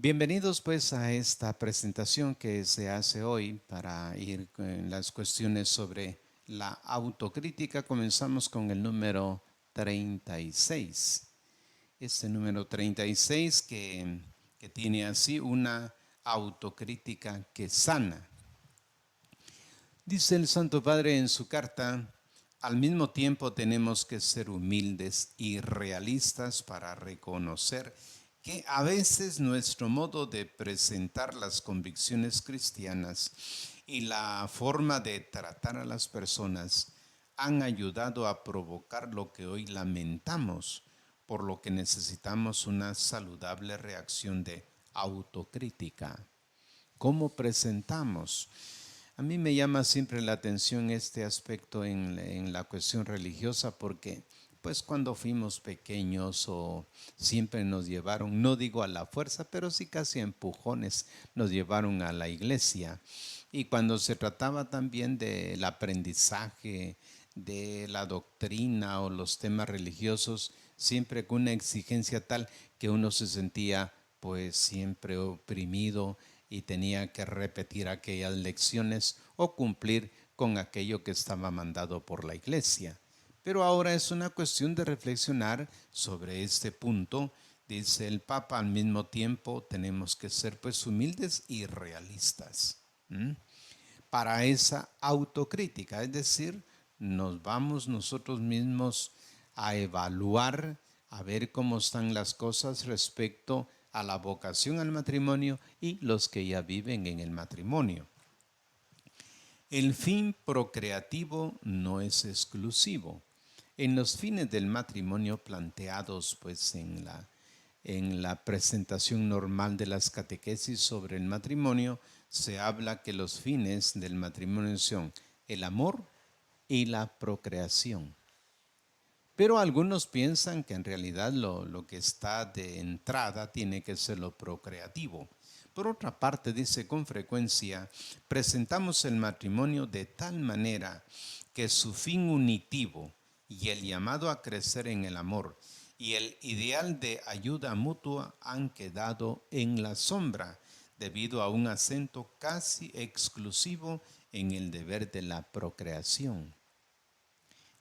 Bienvenidos pues a esta presentación que se hace hoy para ir en las cuestiones sobre la autocrítica. Comenzamos con el número 36. Este número 36 que tiene así una autocrítica que sana. Dice el Santo Padre en su carta: al mismo tiempo tenemos que ser humildes y realistas para reconocer que a veces nuestro modo de presentar las convicciones cristianas y la forma de tratar a las personas han ayudado a provocar lo que hoy lamentamos, por lo que necesitamos una saludable reacción de autocrítica. ¿Cómo presentamos? A mí me llama siempre la atención este aspecto en la cuestión religiosa porque pues cuando fuimos pequeños o siempre nos llevaron, no digo a la fuerza, pero sí casi a empujones, nos llevaron a la iglesia. Y cuando se trataba también del aprendizaje, de la doctrina o los temas religiosos, siempre con una exigencia tal que uno se sentía pues siempre oprimido y tenía que repetir aquellas lecciones o cumplir con aquello que estaba mandado por la iglesia. Pero ahora es una cuestión de reflexionar sobre este punto. Dice el Papa: al mismo tiempo tenemos que ser pues humildes y realistas para esa autocrítica, es decir, nos vamos nosotros mismos a evaluar, a ver cómo están las cosas respecto a la vocación al matrimonio y los que ya viven en el matrimonio. El fin procreativo no es exclusivo. En los fines del matrimonio planteados pues en la presentación normal de las catequesis sobre el matrimonio, se habla que los fines del matrimonio son el amor y la procreación. Pero algunos piensan que en realidad lo que está de entrada tiene que ser lo procreativo. Por otra parte, dice: con frecuencia presentamos el matrimonio de tal manera que su fin unitivo y el llamado a crecer en el amor y el ideal de ayuda mutua han quedado en la sombra debido a un acento casi exclusivo en el deber de la procreación.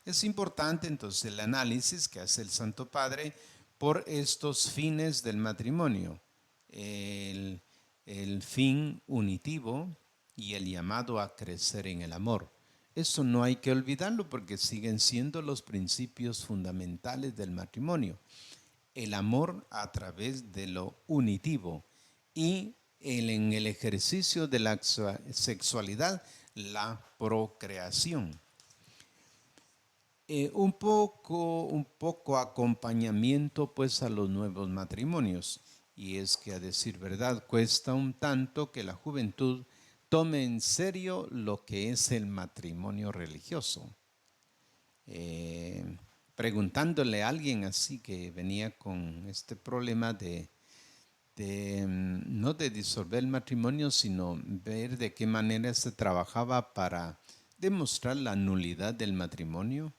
Es importante entonces el análisis que hace el Santo Padre por estos fines del matrimonio, el, el fin unitivo y el llamado a crecer en el amor. Eso no hay que olvidarlo porque siguen siendo los principios fundamentales del matrimonio. El amor a través de lo unitivo y en el ejercicio de la sexualidad, la procreación. Un poco acompañamiento pues a los nuevos matrimonios. Y es que, a decir verdad, cuesta un tanto que la juventud tome en serio lo que es el matrimonio religioso. Preguntándole a alguien así que venía con este problema no de disolver el matrimonio, sino ver de qué manera se trabajaba para demostrar la nulidad del matrimonio.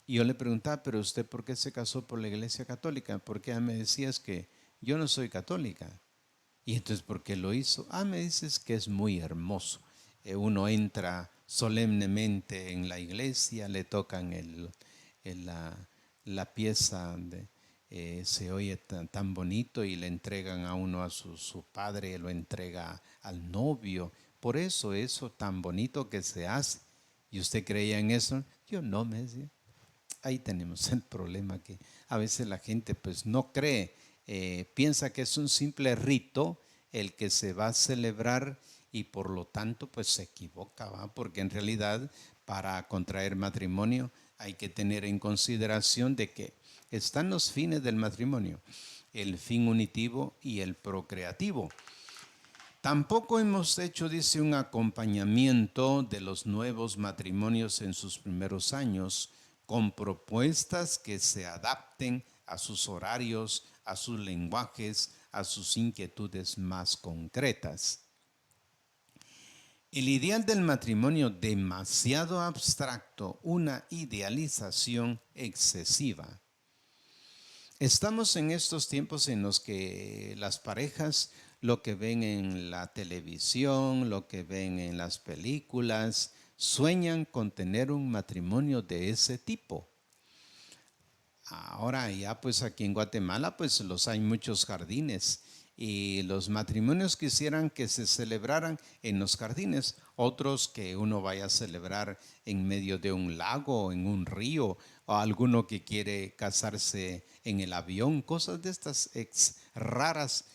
Y yo le preguntaba: pero usted, ¿por qué se casó por la iglesia católica? Porque ella me decía: es que yo no soy católica. Y entonces, ¿por qué lo hizo? Me dices que es muy hermoso. Uno entra solemnemente en la iglesia, le tocan la pieza, se oye tan bonito y le entregan a uno a su padre, lo entrega al novio. Por eso tan bonito que se hace. ¿Y usted creía en eso? Yo no, me decía. Ahí tenemos el problema, que a veces la gente pues no cree, piensa que es un simple rito el que se va a celebrar y por lo tanto pues se equivoca, ¿va? Porque en realidad para contraer matrimonio hay que tener en consideración de que están los fines del matrimonio, el fin unitivo y el procreativo. Tampoco hemos hecho, dice, un acompañamiento de los nuevos matrimonios en sus primeros años con propuestas que se adapten a sus horarios, a sus lenguajes, a sus inquietudes más concretas. El ideal del matrimonio demasiado abstracto, una idealización excesiva. Estamos en estos tiempos en los que las parejas lo que ven en la televisión, lo que ven en las películas, sueñan con tener un matrimonio de ese tipo. Ahora ya pues aquí en Guatemala pues los hay muchos jardines y los matrimonios quisieran que se celebraran en los jardines, otros que uno vaya a celebrar en medio de un lago o en un río, o alguno que quiere casarse en el avión, cosas de estas raras.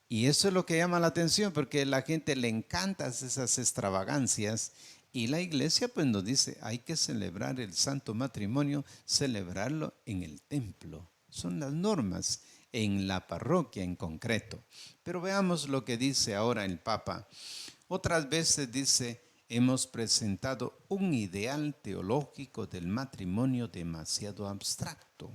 Y eso es lo que llama la atención porque a la gente le encantan esas extravagancias y la iglesia pues nos dice, hay que celebrar el santo matrimonio, celebrarlo en el templo. Son las normas en la parroquia en concreto. Pero veamos lo que dice ahora el Papa. Otras veces dice, hemos presentado un ideal teológico del matrimonio demasiado abstracto,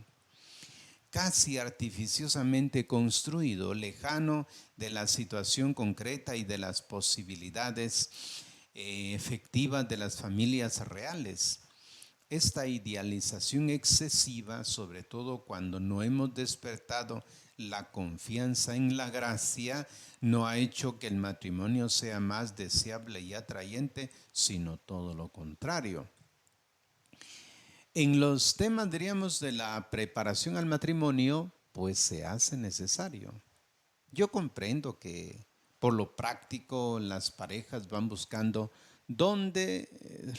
casi artificiosamente construido, lejano de la situación concreta y de las posibilidades efectivas de las familias reales. Esta idealización excesiva, sobre todo cuando no hemos despertado la confianza en la gracia, no ha hecho que el matrimonio sea más deseable y atrayente, sino todo lo contrario. En los temas, diríamos, de la preparación al matrimonio, pues se hace necesario. Yo comprendo que por lo práctico las parejas van buscando dónde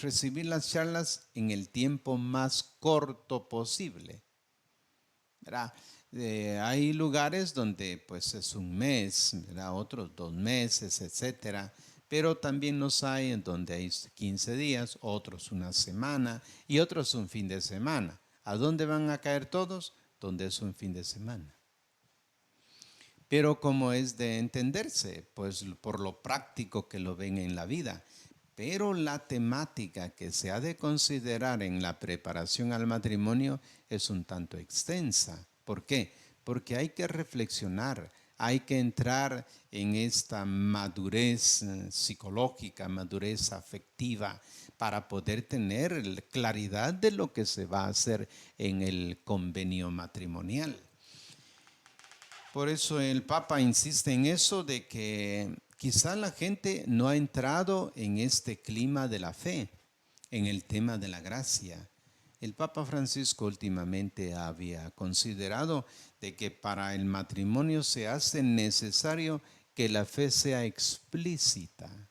recibir las charlas en el tiempo más corto posible. ¿Verdad? Hay lugares donde pues es un mes, ¿verdad? Otros 2 meses, etcétera. Pero también los hay en donde hay 15 días, otros una semana y otros un fin de semana. ¿A dónde van a caer todos? Donde es un fin de semana. Pero como es de entenderse, pues por lo práctico que lo ven en la vida. Pero la temática que se ha de considerar en la preparación al matrimonio es un tanto extensa. ¿Por qué? Porque hay que reflexionar, hay que entrar en esta madurez psicológica, madurez afectiva, para poder tener claridad de lo que se va a hacer en el convenio matrimonial. Por eso el Papa insiste en eso de que quizá la gente no ha entrado en este clima de la fe, en el tema de la gracia. El Papa Francisco últimamente había considerado de que para el matrimonio se hace necesario que la fe sea explícita,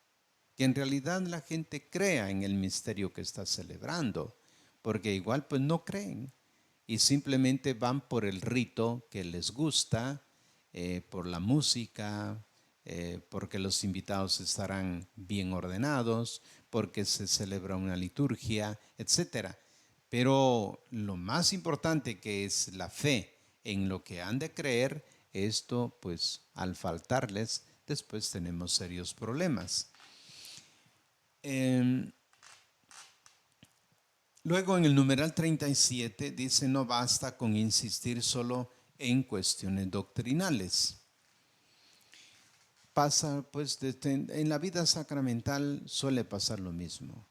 que en realidad la gente crea en el misterio que está celebrando, porque igual pues no creen y simplemente van por el rito que les gusta, por la música, porque los invitados estarán bien ordenados, porque se celebra una liturgia, etcétera. Pero lo más importante, que es la fe en lo que han de creer, esto pues al faltarles después tenemos serios problemas. Luego en el numeral 37 dice, no basta con insistir solo en cuestiones doctrinales. Pasa pues en la vida sacramental suele pasar lo mismo.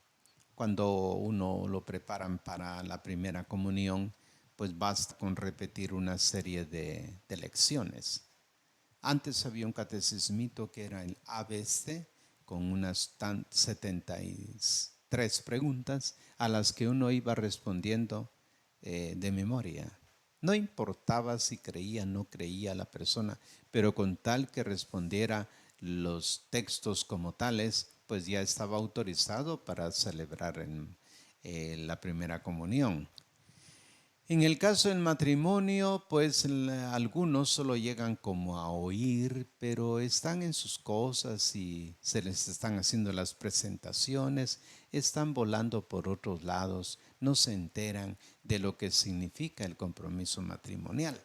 Cuando uno lo preparan para la primera comunión, pues basta con repetir una serie de lecciones. Antes había un catecismito que era el ABC, con unas 73 preguntas a las que uno iba respondiendo de memoria. No importaba si creía o no creía la persona, pero con tal que respondiera los textos como tales, pues ya estaba autorizado para celebrar la primera comunión. En el caso del matrimonio, pues algunos solo llegan como a oír, pero están en sus cosas y se les están haciendo las presentaciones, están volando por otros lados, no se enteran de lo que significa el compromiso matrimonial.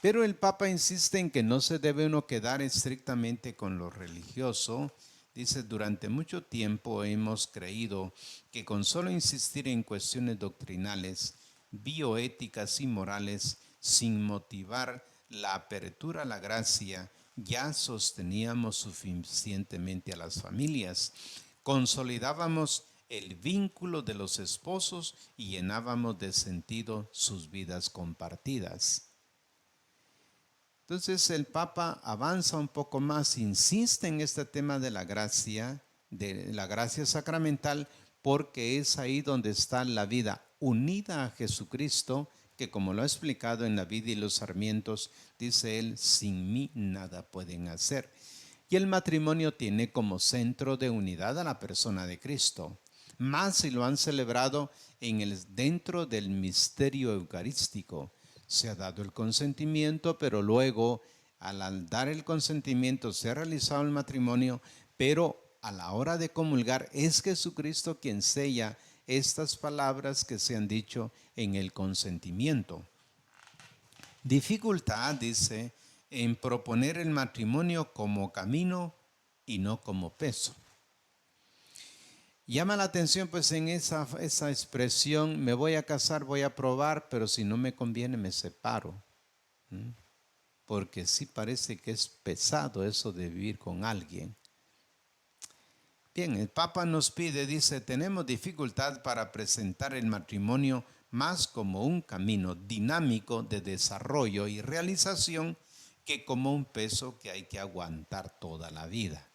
Pero el Papa insiste en que no se debe uno quedar estrictamente con lo religioso. Dice, durante mucho tiempo hemos creído que con solo insistir en cuestiones doctrinales, bioéticas y morales, sin motivar la apertura a la gracia, ya sosteníamos suficientemente a las familias, consolidábamos el vínculo de los esposos y llenábamos de sentido sus vidas compartidas. Entonces el Papa avanza un poco más, insiste en este tema de la gracia sacramental, porque es ahí donde está la vida unida a Jesucristo, que como lo ha explicado en La Vid y los Sarmientos, dice él, sin mí nada pueden hacer. Y el matrimonio tiene como centro de unidad a la persona de Cristo, más si lo han celebrado dentro del misterio eucarístico. Se ha dado el consentimiento, pero luego al dar el consentimiento se ha realizado el matrimonio, pero a la hora de comulgar es Jesucristo quien sella estas palabras que se han dicho en el consentimiento. Dificultad, dice, en proponer el matrimonio como camino y no como peso. Llama la atención pues en esa expresión, me voy a casar, voy a probar, pero si no me conviene me separo. Porque sí parece que es pesado eso de vivir con alguien. Bien, el Papa nos pide, dice, tenemos dificultad para presentar el matrimonio más como un camino dinámico de desarrollo y realización que como un peso que hay que aguantar toda la vida.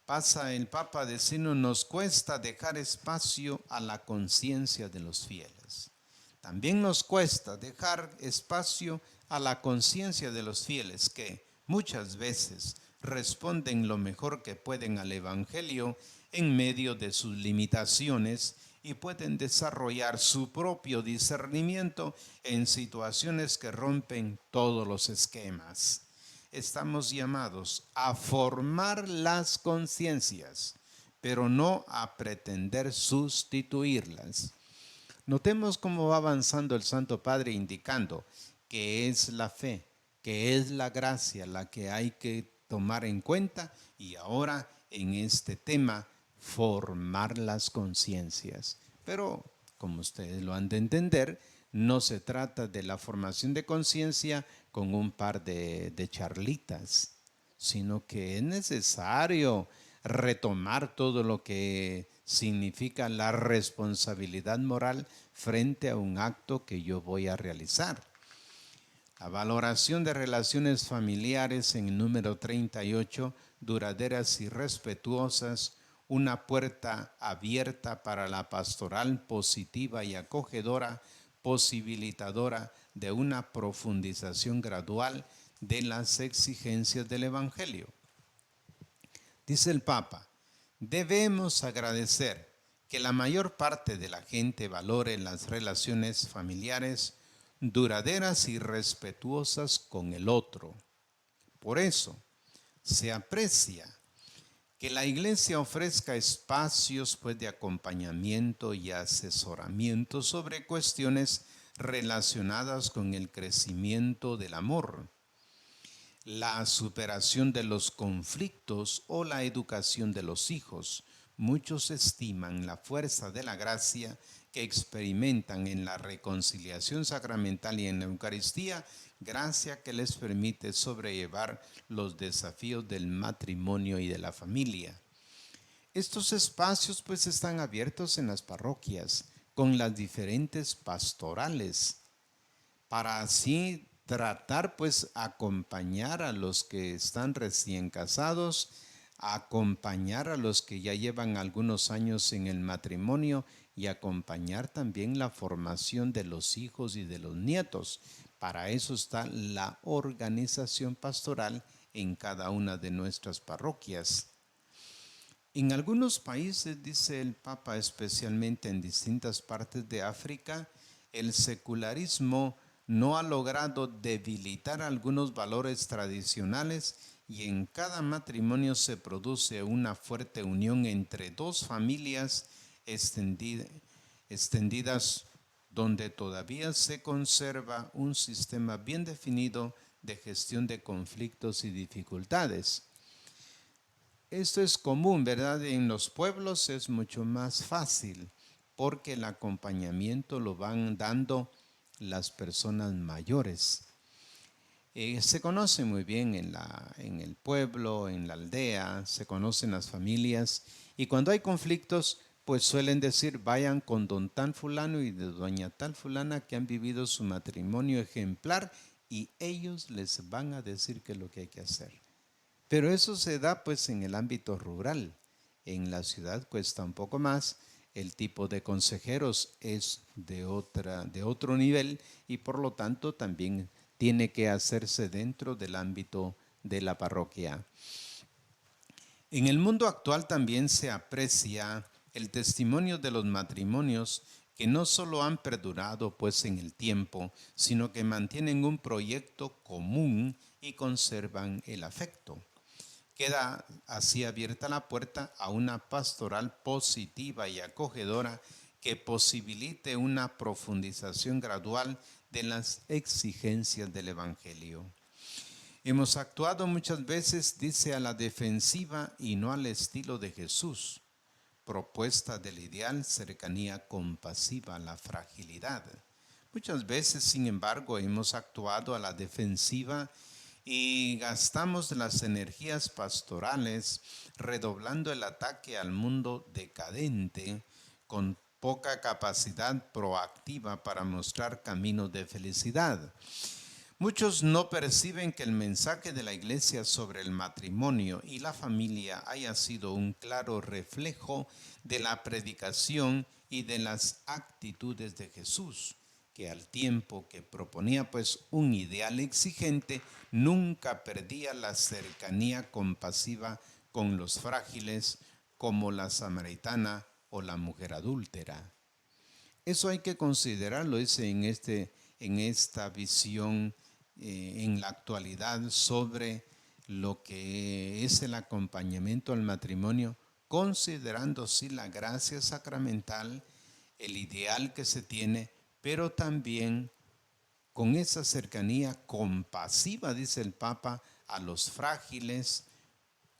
Pasa el Papa a decirnos, nos cuesta dejar espacio a la conciencia de los fieles. También nos cuesta dejar espacio a la conciencia de los fieles que muchas veces responden lo mejor que pueden al Evangelio en medio de sus limitaciones y pueden desarrollar su propio discernimiento en situaciones que rompen todos los esquemas. Estamos llamados a formar las conciencias, pero no a pretender sustituirlas. Notemos cómo va avanzando el Santo Padre indicando que es la fe, que es la gracia la que hay que tomar en cuenta y ahora en este tema formar las conciencias. Pero como ustedes lo han de entender, no se trata de la formación de conciencia con un par de charlitas, sino que es necesario retomar todo lo que significa la responsabilidad moral frente a un acto que yo voy a realizar. La valoración de relaciones familiares en el número 38, duraderas y respetuosas, una puerta abierta para la pastoral positiva y acogedora, posibilitadora de una profundización gradual de las exigencias del Evangelio. Dice el Papa, debemos agradecer que la mayor parte de la gente valore las relaciones familiares duraderas y respetuosas con el otro. Por eso, se aprecia que la Iglesia ofrezca espacios pues, de acompañamiento y asesoramiento sobre cuestiones relacionadas con el crecimiento del amor, la superación de los conflictos o la educación de los hijos. Muchos estiman la fuerza de la gracia que experimentan en la reconciliación sacramental y en la Eucaristía, gracia que les permite sobrellevar los desafíos del matrimonio y de la familia. Estos espacios pues están abiertos en las parroquias con las diferentes pastorales para así tratar pues acompañar a los que están recién casados, acompañar a los que ya llevan algunos años en el matrimonio y acompañar también la formación de los hijos y de los nietos. Para eso está la organización pastoral en cada una de nuestras parroquias. En algunos países, dice el Papa, especialmente en distintas partes de África, el secularismo no ha logrado debilitar algunos valores tradicionales y en cada matrimonio se produce una fuerte unión entre dos familias extendidas donde todavía se conserva un sistema bien definido de gestión de conflictos y dificultades. Esto es común, ¿verdad? En los pueblos es mucho más fácil porque el acompañamiento lo van dando las personas mayores. Se conoce muy bien en el pueblo, en la aldea, se conocen las familias y cuando hay conflictos, pues suelen decir, vayan con don tal fulano y de doña tal fulana que han vivido su matrimonio ejemplar y ellos les van a decir qué es lo que hay que hacer. Pero eso se da pues en el ámbito rural. En la ciudad cuesta un poco más. El tipo de consejeros es de otro nivel y por lo tanto también tiene que hacerse dentro del ámbito de la parroquia. En el mundo actual también se aprecia el testimonio de los matrimonios que no solo han perdurado pues en el tiempo, sino que mantienen un proyecto común y conservan el afecto. Queda así abierta la puerta a una pastoral positiva y acogedora que posibilite una profundización gradual de las exigencias del Evangelio. Hemos actuado muchas veces, dice, a la defensiva y no al estilo de Jesús, propuesta del ideal cercanía compasiva a la fragilidad. Muchas veces, sin embargo, hemos actuado a la defensiva y gastamos las energías pastorales redoblando el ataque al mundo decadente con poca capacidad proactiva para mostrar caminos de felicidad. Muchos no perciben que el mensaje de la Iglesia sobre el matrimonio y la familia haya sido un claro reflejo de la predicación y de las actitudes de Jesús, que al tiempo que proponía pues un ideal exigente, nunca perdía la cercanía compasiva con los frágiles como la samaritana o la mujer adúltera. Eso hay que considerarlo, dice, en esta visión en la actualidad sobre lo que es el acompañamiento al matrimonio, considerando sí la gracia sacramental, el ideal que se tiene, pero también con esa cercanía compasiva, dice el Papa, a los frágiles,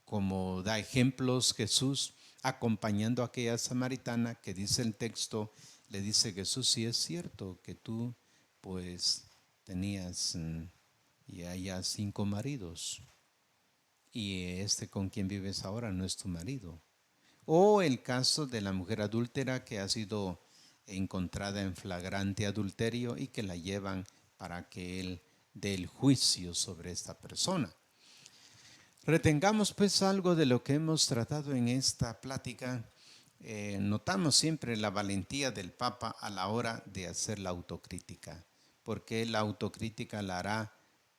como da ejemplos Jesús, acompañando a aquella samaritana que dice el texto, le dice Jesús, sí es cierto que tú pues tenías ya 5 maridos y este con quien vives ahora no es tu marido. O el caso de la mujer adúltera que ha sido encontrada en flagrante adulterio y que la llevan para que él dé el juicio sobre esta persona. Retengamos pues algo de lo que hemos tratado en esta plática. Notamos siempre la valentía del Papa a la hora de hacer la autocrítica, porque la autocrítica la hará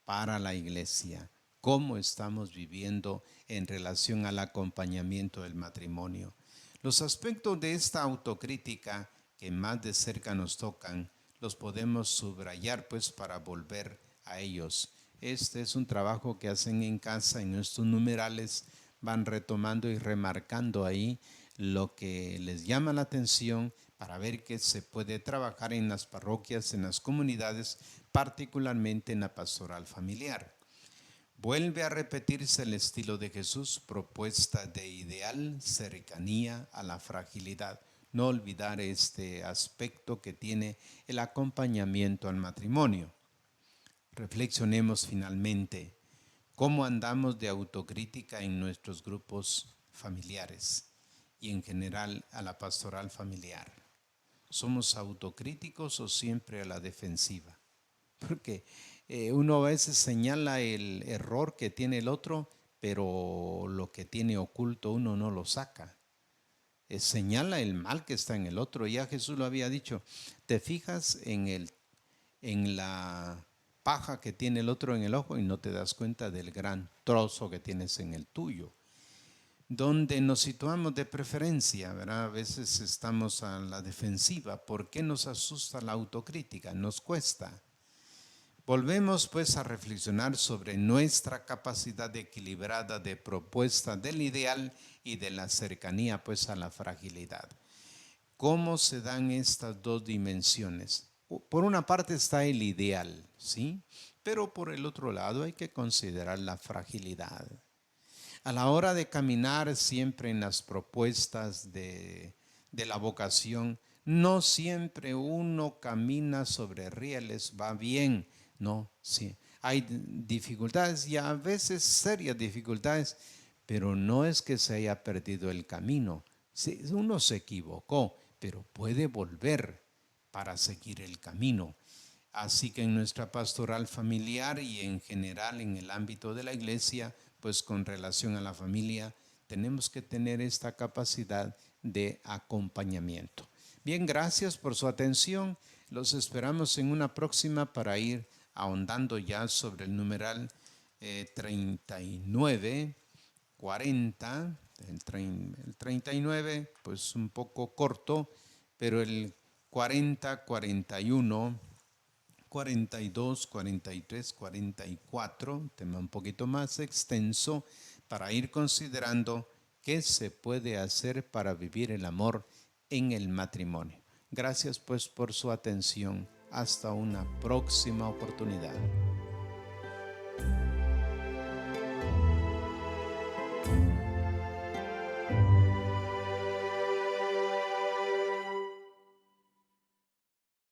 para la Iglesia. ¿Cómo estamos viviendo en relación al acompañamiento del matrimonio? Los aspectos de esta autocrítica que más de cerca nos tocan, los podemos subrayar pues para volver a ellos. Este es un trabajo que hacen en casa, en estos numerales van retomando y remarcando ahí lo que les llama la atención para ver que se puede trabajar en las parroquias, en las comunidades, particularmente en la pastoral familiar. Vuelve a repetirse el estilo de Jesús, propuesta de ideal, cercanía a la fragilidad. No olvidar este aspecto que tiene el acompañamiento al matrimonio. Reflexionemos finalmente cómo andamos de autocrítica en nuestros grupos familiares y en general a la pastoral familiar. ¿Somos autocríticos o siempre a la defensiva? Porque uno a veces señala el error que tiene el otro, pero lo que tiene oculto uno no lo saca. Señala el mal que está en el otro. Ya Jesús lo había dicho. Te fijas en la paja que tiene el otro en el ojo y no te das cuenta del gran trozo que tienes en el tuyo. Donde nos situamos de preferencia, ¿verdad? A veces estamos a la defensiva. ¿Por qué nos asusta la autocrítica? Nos cuesta. Volvemos pues a reflexionar sobre nuestra capacidad equilibrada de propuesta del ideal y de la cercanía pues a la fragilidad. ¿Cómo se dan estas dos dimensiones? Por una parte está el ideal, ¿sí? Pero por el otro lado hay que considerar la fragilidad. A la hora de caminar siempre en las propuestas de la vocación, no siempre uno camina sobre rieles, va bien, no, sí. Hay dificultades y a veces serias dificultades, pero no es que se haya perdido el camino. Sí, uno se equivocó, pero puede volver para seguir el camino. Así que en nuestra pastoral familiar y en general en el ámbito de la iglesia, pues con relación a la familia, tenemos que tener esta capacidad de acompañamiento. Bien, gracias por su atención. Los esperamos en una próxima para ir ahondando ya sobre el numeral 39, 40, el 39, pues un poco corto, pero el 40, 41, 42, 43, 44, tema un poquito más extenso, para ir considerando qué se puede hacer para vivir el amor en el matrimonio. Gracias pues por su atención. Hasta una próxima oportunidad.